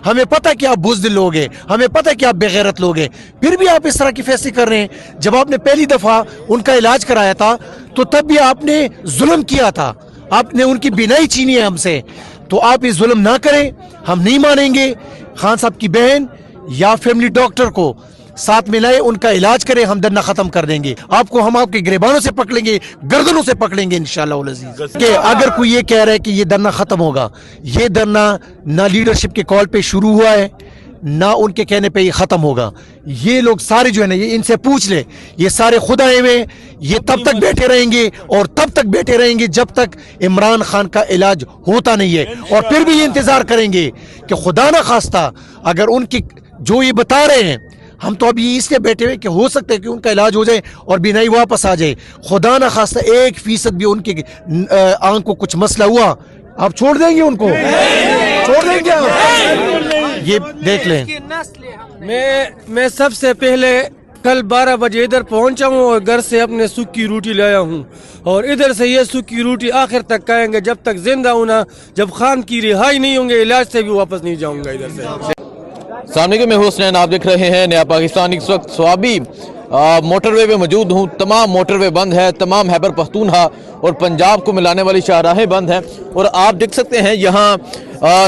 ہمیں پتہ ہے کہ آپ بزدل لوگ ہیں, ہمیں پتہ ہے کہ آپ بغیرت لوگ ہیں, پھر بھی آپ اس طرح کی فیصلے کر رہے ہیں. جب آپ نے پہلی دفعہ ان کا علاج کرایا تھا تو تب بھی آپ نے ظلم کیا تھا, آپ نے ان کی بینائی چھینی ہے ہم سے. تو آپ یہ ظلم نہ کریں, ہم نہیں مانیں گے. خان صاحب کی بہن یا فیملی ڈاکٹر کو ساتھ میں لائے, ان کا علاج کریں, ہم دھرنا ختم کر دیں گے. آپ کو ہم آپ کے گریبانوں سے پکڑیں گے, گردنوں سے پکڑیں گے انشاءاللہ العزیز. کہ اگر کوئی یہ کہہ رہا ہے کہ یہ دھرنا ختم ہوگا, یہ دھرنا نہ لیڈرشپ کے کال پہ شروع ہوا ہے نہ ان کے کہنے پہ یہ ختم ہوگا. یہ لوگ سارے جو ہے نا, یہ ان سے پوچھ لے, یہ سارے خود آئے ہوئے, یہ تب تک بیٹھے رہیں گے اور تب تک بیٹھے رہیں گے جب تک عمران خان کا علاج ہوتا نہیں ہے. اور پھر بھی یہ انتظار کریں گے کہ خدا نہ خواستہ اگر ان کی جو یہ بتا رہے ہیں, ہم تو ابھی اس لیے بیٹھے ہوئے کہ ہو سکتا ہے کہ ان کا علاج ہو جائے اور بینائی واپس آ جائے. خدا نہ خواستہ 1% بھی ان کی آنکھ کو کچھ مسئلہ ہوا, آپ چھوڑ دیں گے ان کو؟ چھوڑ دیں گے آپ؟ یہ دیکھ لیں. میں سب سے پہلے کل 12 بجے ادھر پہنچا ہوں اور گھر سے اپنے سکی روٹی لایا ہوں, اور ادھر سے یہ سکی روٹی آخر تک کھائیں گے جب تک زندہ ہونا. جب خان کی رہائی نہیں ہوں گے علاج سے بھی واپس نہیں جاؤں گا ادھر سے. السلام علیکم, میں حسنین, آپ دیکھ رہے ہیں نیا پاکستان. اس وقت سوابی موٹر وے پہ موجود ہوں. تمام موٹر وے بند ہے, تمام خیبر پختونخوا اور پنجاب کو ملانے والی شاہراہیں بند ہیں. اور آپ دیکھ سکتے ہیں یہاں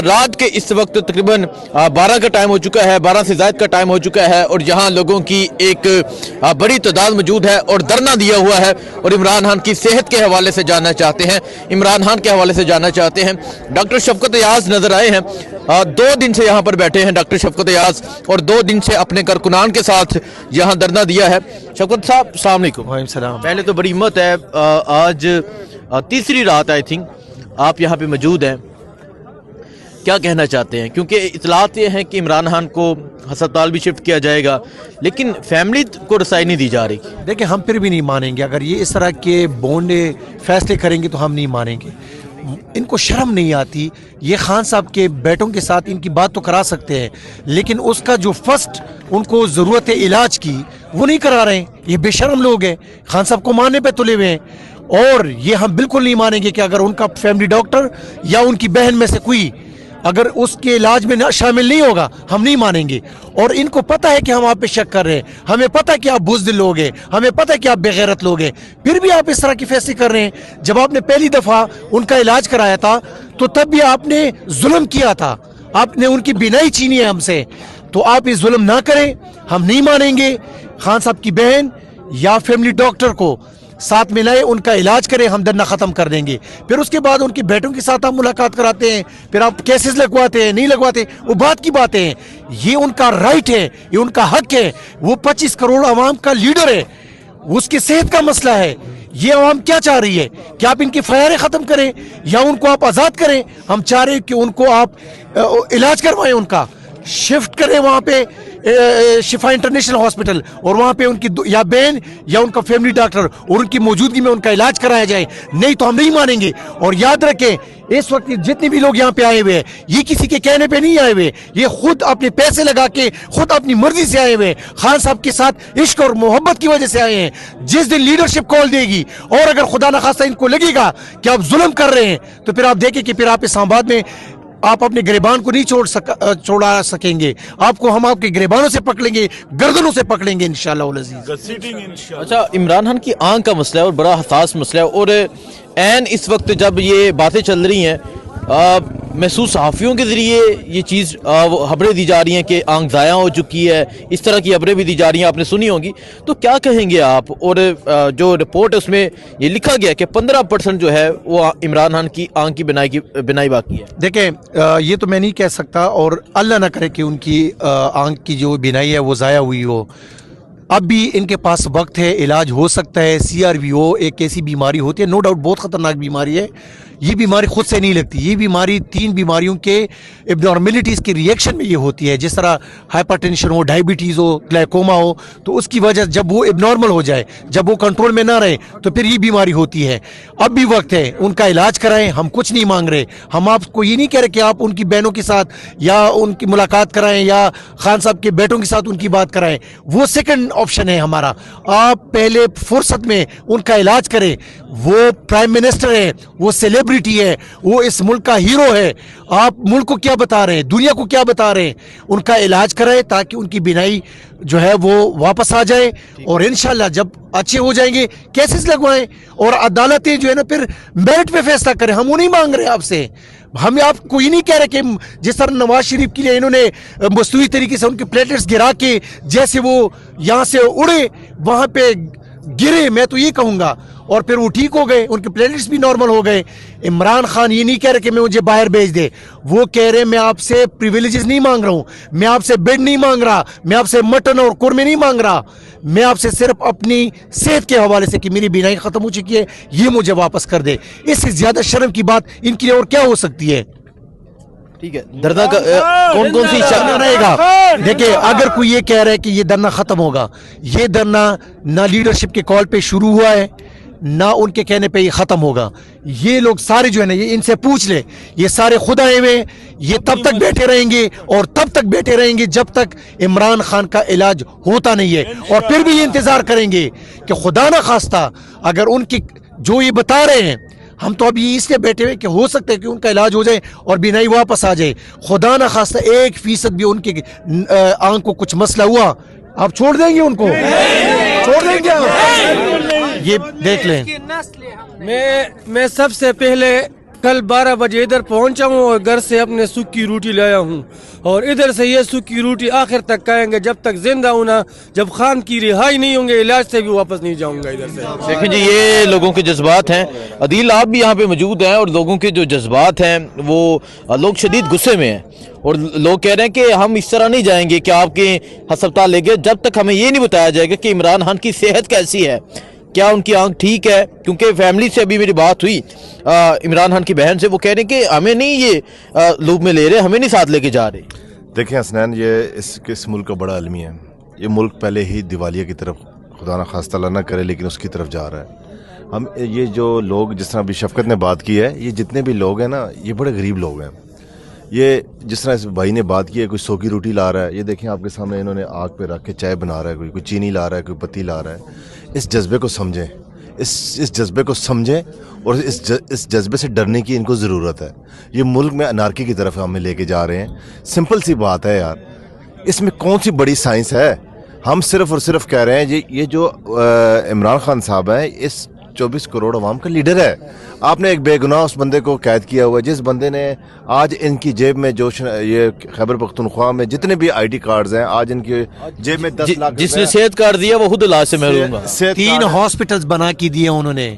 رات کے اس وقت تقریباً 12 کا ٹائم ہو چکا ہے, 12 سے زائد کا ٹائم ہو چکا ہے, اور یہاں لوگوں کی ایک بڑی تعداد موجود ہے اور دھرنا دیا ہوا ہے, اور عمران خان کی صحت کے حوالے سے جاننا چاہتے ہیں, عمران خان کے حوالے سے جاننا چاہتے ہیں. ڈاکٹر شفقت ایاز نظر آئے ہیں, 2 دن سے یہاں پر بیٹھے ہیں ڈاکٹر شفقت ایاز, اور 2 دن سے اپنے کارکنان کے ساتھ یہاں دھرنا دیا ہے. شفقت صاحب السلام علیکم. وعلیکم السلام. پہلے تو بڑی ہمت ہے, آج تیسری رات آئی تھنک آپ یہاں پہ موجود ہیں, کیا کہنا چاہتے ہیں؟ کیونکہ اطلاعات یہ ہیں کہ عمران خان کو ہسپتال بھی شفٹ کیا جائے گا, لیکن فیملی کو رسائی نہیں دی جا رہی. دیکھیں, ہم پھر بھی نہیں مانیں گے. اگر یہ اس طرح کے بونڈے فیصلے کریں گے تو ہم نہیں مانیں گے. ان کو شرم نہیں آتی. یہ خان صاحب کے بیٹوں کے ساتھ ان کی بات تو کرا سکتے ہیں, لیکن اس کا جو فرسٹ ان کو ضرورت ہے علاج کی وہ نہیں کرا رہے ہیں. یہ بے شرم لوگ ہیں, خان صاحب کو ماننے پہ تلے ہوئے ہیں. اور یہ ہم بالکل نہیں مانیں گے کہ اگر ان کا فیملی ڈاکٹر یا ان کی بہن میں سے کوئی اگر اس کے علاج میں شامل نہیں ہوگا, ہم نہیں مانیں گے. اور ان کو پتہ ہے کہ ہم آپ پہ شک کر رہے ہیں, ہمیں پتہ ہے کہ آپ بزدل لوگ ہیں, ہمیں پتہ ہے کہ آپ بغیرت لوگ ہیں, پھر بھی آپ اس طرح کی فیصلے کر رہے ہیں. جب آپ نے پہلی دفعہ ان کا علاج کرایا تھا تو تب بھی آپ نے ظلم کیا تھا, آپ نے ان کی بینائی چھینی ہے ہم سے. تو آپ یہ ظلم نہ کریں, ہم نہیں مانیں گے. خان صاحب کی بہن یا فیملی ڈاکٹر کو ساتھ میں لائے, ان کا علاج کریں, ہم دھرنا ختم کر دیں گے. پھر اس کے بعد ان کے بیٹوں کے ساتھ آپ ملاقات کراتے ہیں, پھر آپ کیسز لگواتے ہیں, نہیں لگواتے, وہ بات کی باتیں ہیں. یہ ان کا رائٹ ہے, یہ ان کا حق ہے. وہ 25 کروڑ عوام کا لیڈر ہے, اس کی صحت کا مسئلہ ہے. یہ عوام کیا چاہ رہی ہے کہ آپ ان کی فیاریں ختم کریں یا ان کو آپ آزاد کریں؟ ہم چاہ رہے ہیں کہ ان کو آپ علاج کروائیں, ان کا شفٹ کریں وہاں پہ شفا انٹرنیشنل ہاسپٹل, اور وہاں پہ ان کی یا بہن یا ان کا فیملی ڈاکٹر اور ان کی موجودگی میں ان کا علاج کرایا جائے. نہیں تو ہم نہیں مانیں گے. اور یاد رکھیں, اس وقت جتنے بھی لوگ یہاں پہ آئے ہوئے ہیں یہ کسی کے کہنے پہ نہیں آئے ہوئے, یہ خود اپنے پیسے لگا کے خود اپنی مرضی سے آئے ہوئے, خان صاحب کے ساتھ عشق اور محبت کی وجہ سے آئے ہیں. جس دن لیڈرشپ کال دے گی اور اگر خدا نخواستہ ان کو لگے گا کہ آپ ظلم کر رہے ہیں تو پھر آپ دیکھیں کہ پھر آپ اسلام آباد میں آپ اپنے گریبان کو نہیں چھوڑا سکیں گے. آپ کو ہم آپ کے گریبانوں سے پکڑیں گے, گردنوں سے پکڑیں گے انشاءاللہ العزیز. اچھا, عمران خان کی آنکھ کا مسئلہ ہے اور بڑا حساس مسئلہ ہے, اور عین اس وقت جب یہ باتیں چل رہی ہیں محسوس صحافیوں کے ذریعے یہ چیز خبریں دی جا رہی ہیں کہ آنکھ ضائع ہو چکی ہے, اس طرح کی خبریں بھی دی جا رہی ہیں, آپ نے سنی ہوں گی, تو کیا کہیں گے آپ؟ اور جو رپورٹ ہے اس میں یہ لکھا گیا کہ 15% جو ہے وہ عمران خان کی آنکھ کی بنائی باقی ہے. دیکھیں, یہ تو میں نہیں کہہ سکتا, اور اللہ نہ کرے کہ ان کی آنکھ کی جو بینائی ہے وہ ضائع ہوئی ہو. اب بھی ان کے پاس وقت ہے, علاج ہو سکتا ہے. CRVO ایک ایسی بیماری ہوتی ہے, نو ڈاؤٹ بہت خطرناک بیماری ہے. یہ بیماری خود سے نہیں لگتی, یہ بیماری 3 بیماریوں کے ابنارملٹیز کے ریئیکشن میں یہ ہوتی ہے. جس طرح ہائپر ٹینشن ہو, ڈائبٹیز ہو, گلائکوما ہو, تو اس کی وجہ جب وہ ابنارمل ہو جائے, جب وہ کنٹرول میں نہ رہے تو پھر یہ بیماری ہوتی ہے. اب بھی وقت ہے, ان کا علاج کرائیں, ہم کچھ نہیں مانگ رہے. ہم آپ کو یہ نہیں کہہ رہے کہ آپ ان کی بہنوں کے ساتھ یا ان کی ملاقات کرائیں یا خان صاحب کے بیٹوں کے ساتھ ان کی بات کرائیں, وہ سیکنڈ آپشن ہے ہمارا. آپ پہلے فرصت میں ان کا علاج کریں. وہ پرائم منسٹر ہیں, وہ سیلیبریٹی सेलिब्रिटी है, वो इस मुल्क का हीरो है। आप मुल्क को क्या बता रहे हैं, दुनिया को क्या बता रहे हैं? उनका इलाज कराएं ताकि उनकी बीनाई जो है वो वापस आ जाए, और इंशाल्लाह जब अच्छे हो जाएंगे केसेस लगवाएं, और अदालतें जो है ना फिर मेरिट पे फैसला करें। हम वो नहीं मांग रहे आपसे, हम आपको ये नहीं कह रहे कि जिस तरह नवाज शरीफ के लिए इन्होंने मस्तूरी तरीके से उनके प्लेटलेट्स गिरा के जैसे वो यहाँ से उड़े वहाँ पे गिरे, मैं तो ये कहूँगा, और फिर वो ठीक हो गए, उनके प्लेटलेट्स भी नॉर्मल हो गए। इमरान खान ये नहीं कह रहे कि मैं मुझे बाहर भेज दे, वो कह रहे मैं आपसे प्रिविलेजेस नहीं मांग रहा हूँ, मैं आपसे बेड नहीं मांग रहा, मैं आपसे मटन और कुरमे नहीं मांग रहा, मैं आपसे सिर्फ अपनी सेहत के हवाले से कि मेरी बीनाई खत्म हो चुकी है, ये मुझे वापस कर दे। इससे ज्यादा शर्म की बात इनके लिए और क्या हो सकती है? ठीक है, धरना कौन कौन सी रहेगा? देखिए, अगर कोई ये कह रहा है कि ये धरना खत्म होगा, ये धरना ना लीडरशिप के कॉल पे शुरू हुआ है ना उनके कहने पे ये खत्म होगा। ये लोग सारे जो है ना, ये इनसे पूछ ले, ये सारे खुद आए हुए, ये तब तक बैठे रहेंगे और तब तक बैठे रहेंगे जब तक इमरान खान का इलाज होता नहीं है, और फिर भी ये इंतजार करेंगे कि खुदा ना खास्ता अगर उनकी जो ये बता रहे हैं, हम तो अभी इसलिए बैठे हुए कि हो सकता है कि उनका इलाज हो जाए और बीनाई वापस आ जाए। खुदा ना खास्ता 1% भी उनकी आंख को कुछ मसला हुआ, आप छोड़ देंगे उनको? छोड़ देंगे आप? ये देख लें। मैं सबसे पहले कल 12 बजे इधर पहुंचा हूँ और घर से अपने सूखी रोटी लाया हूँ, और इधर से ये सूखी रोटी आखिर तक खाएंगे जब तक जिंदा हूँ ना। जब खान की रिहाई नहीं होंगे इलाज से भी वापस नहीं जाऊंगा इधर से। देखें जी, ये लोगों के जज्बात हैं। अदील, आप भी यहाँ पे मौजूद हैं, और लोगों के जो जज्बात हैं वो लोग शदीद गुस्से में हैं, और लोग कह रहे हैं कि हम इस तरह नहीं जाएंगे कि आपके अस्पताल ले गए जब तक हमें ये नहीं बताया जाएगा कि इमरान खान की सेहत कैसी है, क्या उनकी आंख ठीक है। क्योंकि फैमिली से अभी मेरी बात हुई इमरान खान की बहन से, वो कह रहे हैं कि हमें नहीं ये लूप में ले रहे, हमें नहीं साथ लेके जा रहे। देखें हसनैन, ये इस मुल्क का बड़ा आलमी है। ये मुल्क पहले ही दिवालिया की तरफ, खुदा ना खास्ता अल्लाह ना करे, लेकिन उसकी तरफ जा रहा है। हम ये जो लोग, जिस तरह अभी शफकत ने बात की है, ये जितने भी लोग हैं ना, ये बड़े गरीब लोग हैं। ये जिस तरह इस भाई ने बात की है, कोई 100 की रोटी ला रहा है, ये देखें आपके सामने इन्होंने आग पे रख के चाय बना रहा है, कोई चीनी ला रहा है, कोई पत्ती ला रहा है। इस जज्बे को समझें, इस जज्बे को समझें, और इस जज्बे से डरने की इनको ज़रूरत है। ये मुल्क में अनारकी की तरफ हमें लेके जा रहे हैं। सिंपल सी बात है यार, इसमें कौन सी बड़ी साइंस है? हम सिर्फ और सिर्फ कह रहे हैं ये जो इमरान खान साहब हैं, इस 24 करोड़ अवाम का लीडर है। आपने एक बेगुनाह उस बंदे को कैद किया हुआ है, जिस बंदे ने आज इनकी जेब में जो ये खैबर पख्तूनख्वा में जितने भी ID कार्ड्स हैं, आज इनकी जेब में 10 लाख, जिसने सेहत कार्ड दिया वो खुद इलाज से महरूम है। 3 हॉस्पिटल्स बना के दिए उन्होंने।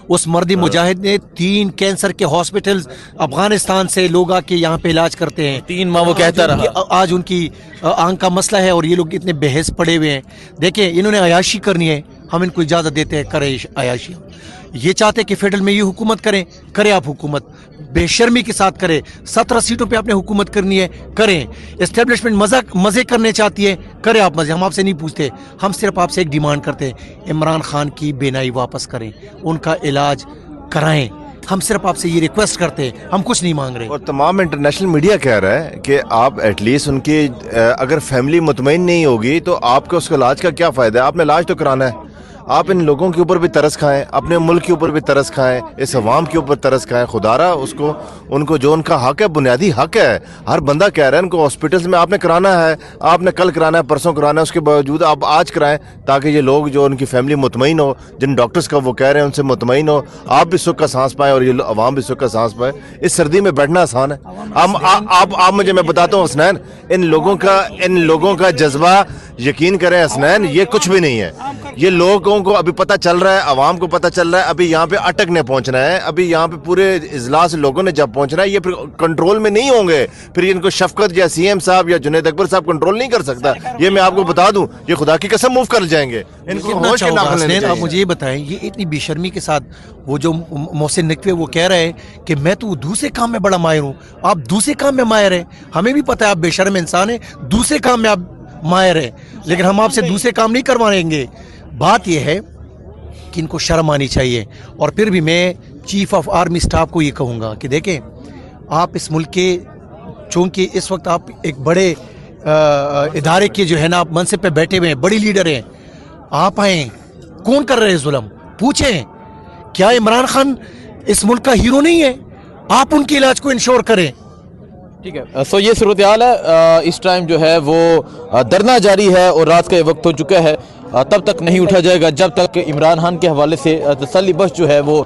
उस मर्दी मुजाहिद ने 3 कैंसर के हॉस्पिटल्स, अफगानिस्तान से लोग आके यहाँ पे इलाज करते हैं। 3 माह वो कहता रहा। आज उनकी आंख का मसला है और ये लोग इतने बेहस पड़े हुए हैं। देखिए, इन्होंने अयाशी करनी है, हम इनको इजाज़त देते हैं, करें अयाशी। ये चाहते हैं कि फेडरल में ये हुकूमत करें आप हुकूमत बेशर्मी के साथ करें। 17 सीटों पे आपने हुकूमत करनी है, करें। एस्टेब्लिशमेंट मज़े करने चाहती है, करें आप मज़े, हम आपसे नहीं पूछते। हम सिर्फ आपसे एक डिमांड करते हैं, इमरान खान की बेनाई वापस करें, उनका इलाज कराएं। हम सिर्फ आपसे ये रिक्वेस्ट करते हैं, हम कुछ नहीं मांग रहे। और तमाम इंटरनेशनल मीडिया कह रहा है कि आप एटलीस्ट उनकी अगर फैमिली मुतमईन नहीं होगी तो आपको उसका इलाज का क्या फ़ायदा है? आपने इलाज तो कराना है। आप इन लोगों के ऊपर भी तरस खाएं, अपने मुल्क के ऊपर भी तरस खाएं, इस अवाम के ऊपर तरस खाएं। खुदारा उनको जो उनका हक है, बुनियादी हक है। हर बंदा कह रहा है उनको हॉस्पिटल्स में आपने कराना है, आपने कल कराना है, परसों कराना है, उसके बावजूद आप आज कराएं ताकि ये लोग जो उनकी फैमिली मुतमईन हो, जिन डॉक्टर्स का वो कह रहे हैं उनसे मुतमईन हो, आप भी सुख का सांस पाएं और ये अवाम भी सुख का सांस पाए। इस सर्दी में बैठना आसान है। आप मुझे, मैं बताता हूँ हसनैन, इन लोगों का जज्बा, यकीन करें हसनैन, ये कुछ भी नहीं है। ये लोगों को अभी पता चल रहा है, अवाम को पता चल रहा है, अभी यहाँ पे अटकने पहुंचना है, अभी यहाँ पे पूरे इजलास लोगों ने जब पहुंचना है, ये फिर कंट्रोल में नहीं होंगे। फिर इनको शफकत या CM साहब या जुनैद अकबर साहब कंट्रोल नहीं कर सकता। ये मैं आपको बता दूं, ये खुदा की कसम मूव कर जाएंगे। इनको होश के नाखून लेने चाहिए। आप मुझे ये बताएं, ये इतनी बेशर्मी के साथ वो जो मोहसिन नकवी वो कह रहे हैं कि मैं तो दूसरे काम में बड़ा माहिर हूँ। आप दूसरे काम में माहिर हैं, हमें भी पता है आप बेशर्म इंसान हैं, दूसरे काम में आप माहिर हैं, लेकिन हम आपसे दूसरे काम नहीं करवाएंगे। बात यह है कि इनको शर्म आनी चाहिए। और फिर भी मैं चीफ ऑफ आर्मी स्टाफ को ये कहूँगा कि देखें, आप इस मुल्क के, चूँकि इस वक्त आप एक बड़े इदारे के जो है ना, आप मनसब पे बैठे हुए हैं, बड़ी लीडर हैं, आप आए, कौन कर रहे हैं जुल्म? पूछें, क्या इमरान खान इस मुल्क का हीरो नहीं है? आप उनके इलाज को इंश्योर करें। ठीक है, सो ये सूरत हाल है। इस टाइम जो है वो धरना जारी है और रात का ये वक्त हो चुका है। तब तक नहीं उठा जाएगा जब तक इमरान खान के हवाले से तसल्ली बख्श जो है वो